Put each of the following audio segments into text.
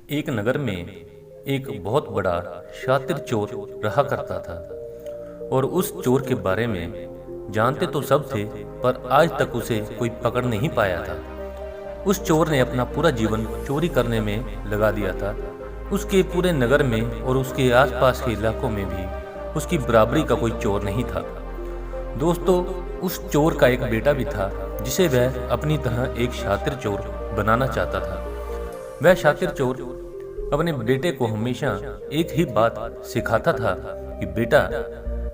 एक नगर में एक बहुत बड़ा शातिर चोर रहा करता था। और उस चोर के बारे में जानते तो सब थे, पर आज तक उसे कोई पकड़ नहीं पाया था। उस चोर ने अपना पूरा जीवन चोरी करने में लगा दिया था। उसके पूरे नगर में और उसके आसपास के इलाकों में भी उसकी बराबरी का कोई चोर नहीं था। दोस्तों, उस चोर का एक बेटा भी था जिसे वह अपनी तरह एक शातिर चोर बनाना चाहता था। वह शातिर चोर अपने बेटे को हमेशा एक ही बात सिखाता था कि बेटा,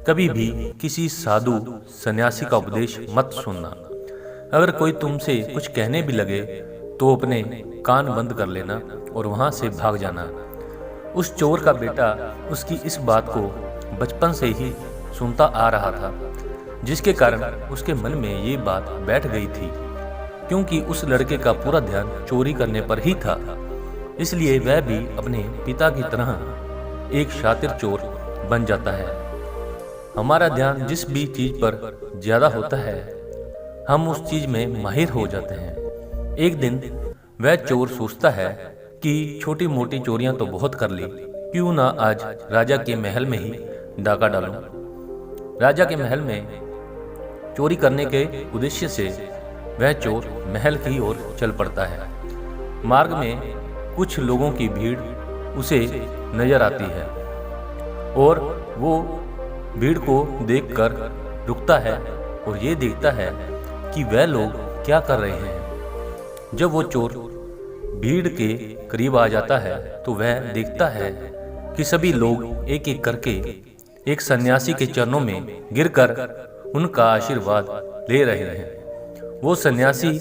कभी भी किसी साधु सन्यासी का उपदेश मत सुनना। अगर कोई तुमसे कुछ कहने भी लगे तो अपने कान बंद कर लेना और वहां से भाग जाना। उस चोर का बेटा उसकी इस बात को बचपन से ही सुनता आ रहा था, जिसके कारण उसके मन में ये बात बैठ गई थी। क्योंकि उस लड़के का पूरा ध्यान चोरी करने पर ही था, इसलिए वह भी अपने पिता की तरह एक शातिर चोर बन जाता है। हमारा ध्यान जिस भी चीज पर ज्यादा होता है, हम उस चीज में माहिर हो जाते हैं। एक दिन वह चोर सोचता है कि छोटी मोटी चोरियां तो बहुत कर ली, क्यों ना आज राजा के महल में ही डाका डालूं। राजा के महल में चोरी करने के उद्देश्य से वह चोर महल की ओर चल पड़ता है। मार्ग में कुछ लोगों की भीड़ उसे नजर आती है और वो भीड़ को देखकर रुकता है और ये देखता है कि वह लोग क्या कर रहे हैं। जब वो चोर भीड़ के करीब आ जाता है तो वह देखता है कि सभी लोग एक एक करके एक सन्यासी के चरणों में गिरकर उनका आशीर्वाद ले रहे हैं। वो सन्यासी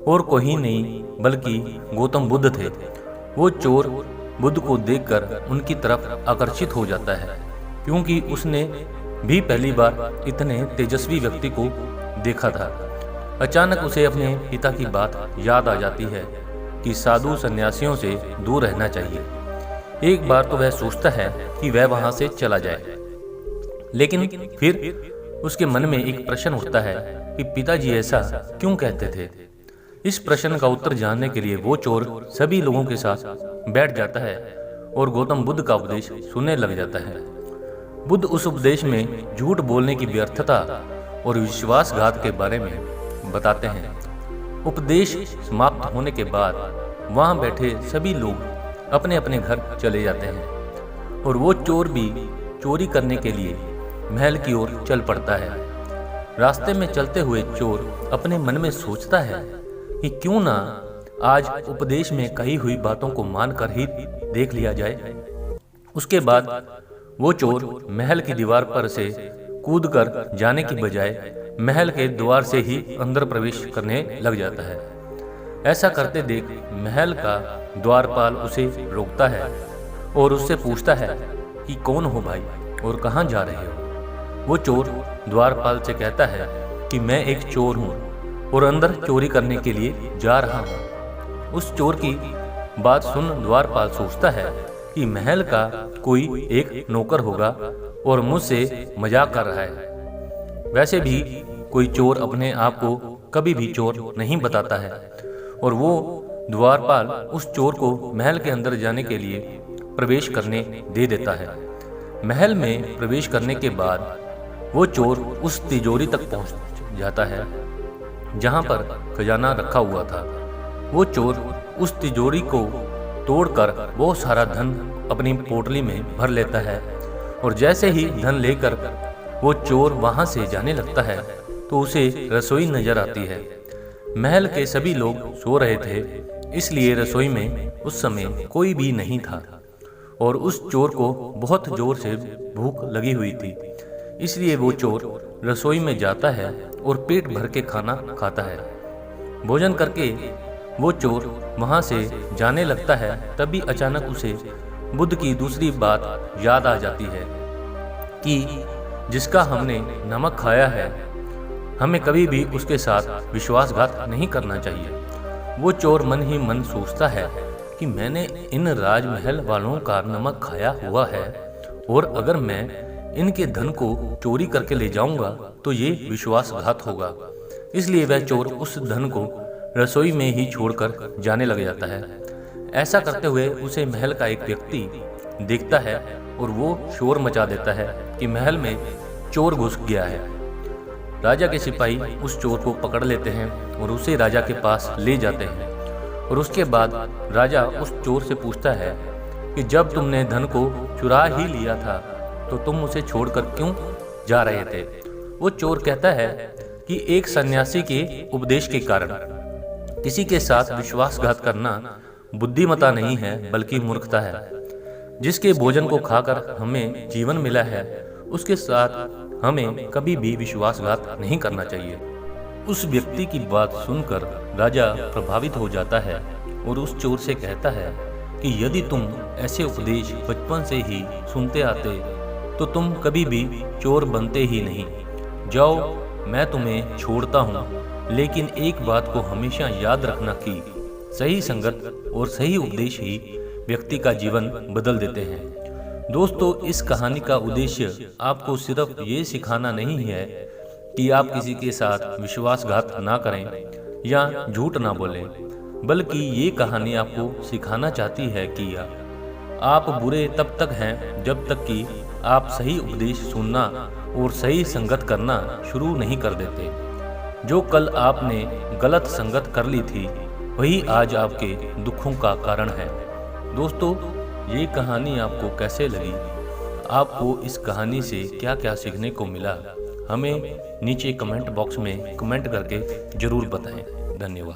और कोई नहीं बल्कि गौतम बुद्ध थे। वो चोर बुद्ध को देखकर उनकी तरफ आकर्षित हो जाता है, क्योंकि उसने भी पहली बार इतने तेजस्वी व्यक्ति को देखा था। अचानक उसे अपने पिता की बात याद आ जाती है कि साधु सन्यासियों से दूर रहना चाहिए। एक बार तो वह सोचता है कि वह वहां से चला जाए, लेकिन फिर उसके मन में एक प्रश्न उठता है कि पिताजी ऐसा क्यों कहते थे। इस प्रश्न का उत्तर जानने के लिए वो चोर सभी लोगों के साथ बैठ जाता है और गौतम बुद्ध का उपदेश सुनने लग जाता है। बुद्ध उस उपदेश में झूठ बोलने की व्यर्थता और विश्वासघात के बारे में बताते हैं। उपदेश समाप्त होने के बाद वहां बैठे सभी लोग अपने अपने घर चले जाते हैं और वो चोर भी चोरी करने के लिए महल की ओर चल पड़ता है। रास्ते में चलते हुए चोर अपने मन में सोचता है कि क्यों ना आज उपदेश में कही हुई बातों को मानकर ही देख लिया जाए। उसके बाद वो चोर महल की दीवार पर से कूदकर जाने की बजाय महल के द्वार से ही अंदर प्रवेश करने लग जाता है। ऐसा करते देख महल का द्वारपाल उसे रोकता है और उससे पूछता है कि कौन हो भाई और कहाँ जा रहे हो। वो चोर द्वारपाल से कहता है कि मैं एक चोर हूँ और अंदर चोरी करने के लिए जा रहा हूँ। उस चोर की बात सुन द्वारपाल सोचता है कि महल का कोई एक नौकर होगा और मुझसे मजाक कर रहा है। वैसे भी कोई चोर अपने आप को कभी भी चोर नहीं बताता है और वो द्वारपाल उस चोर को महल के अंदर जाने के लिए प्रवेश करने दे देता है। महल में प्रवेश करने के बाद वो चोर उस तिजोरी तक पहुंच जाता है जहां पर खजाना रखा हुआ था। वो चोर उस तिजोरी को तोड़कर बहुत सारा धन अपनी पोटली में भर लेता है और जैसे ही धन लेकर वो चोर वहां से जाने लगता है तो उसे रसोई नजर आती है। महल के सभी लोग सो रहे थे, इसलिए रसोई में उस समय कोई भी नहीं था और उस चोर को बहुत जोर से भूख लगी हुई थी। इसलिए वो चोर रसोई में जाता है और पेट भर के खाना खाता है। भोजन करके वो चोर वहां से जाने लगता है। तभी अचानक उसे बुद्ध की दूसरी बात याद आ जाती है कि जिसका हमने नमक खाया है, हमें कभी भी उसके साथ विश्वासघात नहीं करना चाहिए। वो चोर मन ही मन सोचता है कि मैंने इन राजमहल वालों का नमक खाया हुआ है और अगर मैं इनके धन को चोरी करके ले जाऊंगा तो ये विश्वासघात होगा। इसलिए वह चोर उस धन को रसोई में ही छोड़कर जाने लग जाता है। ऐसा करते हुए उसे महल का एक व्यक्ति देखता है और वो शोर मचा देता है कि महल में चोर घुस गया है। राजा के सिपाही उस चोर को पकड़ लेते हैं और उसे राजा के पास ले जाते हैं और उसके बाद राजा उस चोर से पूछता है कि जब तुमने धन को चुरा ही लिया था तो तुम उसे छोड़कर क्यों जा रहे थे। वो चोर कहता है कि एक सन्यासी के उपदेश के कारण। किसी के साथ विश्वासघात करना बुद्धिमता नहीं है बल्कि मूर्खता है। जिसके भोजन को खाकर हमें जीवन मिला है उसके साथ हमें कभी भी विश्वासघात नहीं करना चाहिए। उस व्यक्ति की बात सुनकर राजा प्रभावित हो जाता है और उस चोर से कहता है कि यदि तुम ऐसे उपदेश बचपन से ही सुनते आते तो तुम कभी भी चोर बनते ही नहीं। जाओ, मैं तुम्हें छोड़ता हूँ, लेकिन एक बात को हमेशा याद रखना कि सही संगत और सही उपदेश ही व्यक्ति का जीवन बदल देते हैं। दोस्तों, इस कहानी का उद्देश्य आपको सिर्फ ये सिखाना नहीं है कि आप किसी के साथ विश्वासघात ना करें या झूठ ना बोलें, बल्कि ये कहानी आपको सिखाना चाहती है कि आप बुरे तब तक हैं जब तक कि आप सही उपदेश सुनना और सही संगत करना शुरू नहीं कर देते। जो कल आपने गलत संगत कर ली थी वही आज आपके दुखों का कारण है। दोस्तों, ये कहानी आपको कैसे लगी? आपको इस कहानी से क्या क्या सीखने को मिला? हमें नीचे कमेंट बॉक्स में कमेंट करके जरूर बताएं। धन्यवाद।